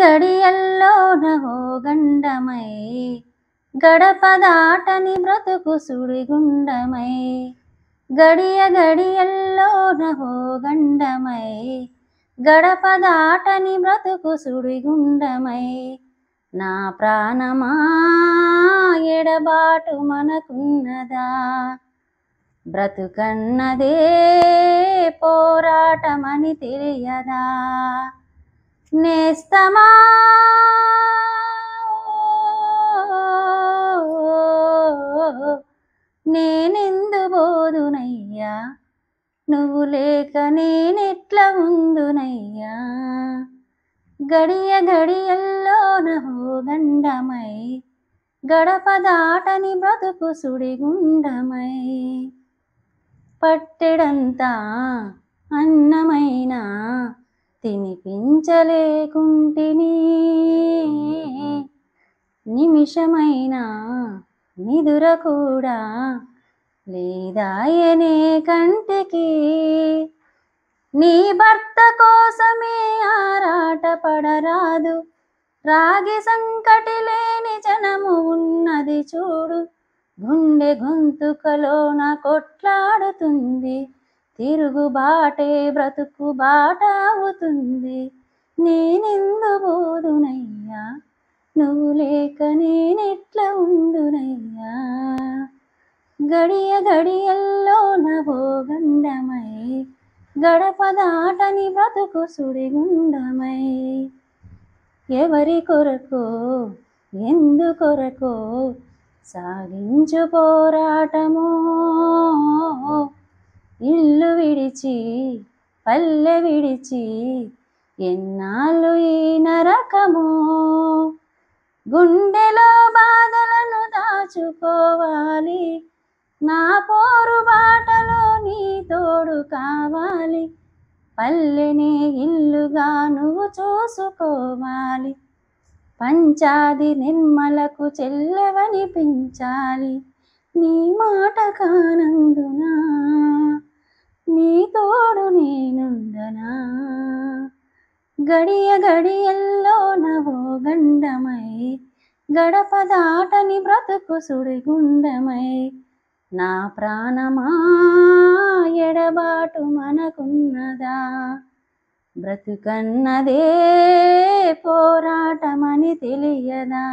గడియల్లోనహో గండమై గడప దాటని బ్రతుకు సుడిగుండమై గడియల్లోనహో గండమై గడప దాటని బ్రతుకు సుడిగుండమై నా ప్రాణమా ఎడబాటు మనకున్నదా బ్రతుకన్నదే పోరాటమని తెలియదా నేస్తమా నేనెందు బోదునయ్యా నువ్వు లేక నేనెట్ల ఉందునయ్యా గడియల్లోనహో గండమై గడప దాటని బ్రతుకు సుడిగుండమై పట్టెడంతా అన్నమైనా తినిపించలేకుంటిని నిమిషమైనా నిదుర కూడా లేదాయనే కంటికి నీ భర్త కోసమే ఆరాట పడరాదు రాగి సంకటి లేని జనము ఉన్నది చూడు గుండె గొంతుకలోన కొట్లాడుతుంది తిరుగుబాటే బ్రతుకు బాట అవుతుంది నేనెందు బోదునయ్యా నువ్వు లేక నేనెట్ల ఉందునయ్యా గడియల్లోనహో గండమై గడప దాటని బ్రతుకు సుడిగుండమై ఎవరి కొరకో ఎందుకొరకో సాగించు పోరాటమో ఇల్లు విడిచి పల్లె విడిచి ఎన్నాళ్ళు ఈ నరకమో గుండెలో బాధలను దాచుకోవాలి నా పోరు బాటలో నీ తోడు కావాలి పల్లెనే ఇల్లుగా నువ్వు చూసుకోవాలి పంచాది నిర్మలకు చెల్లెవనిపించాలి నీ మాట కానందునా నీ తోడు నేనుండనా గడియల్లోనహో గండమై గడప దాటని బ్రతుకు సుడిగుండమై నా ప్రాణమా ఎడబాటు మనకున్నదా బ్రతుకన్నదే పోరాటమని తెలియదా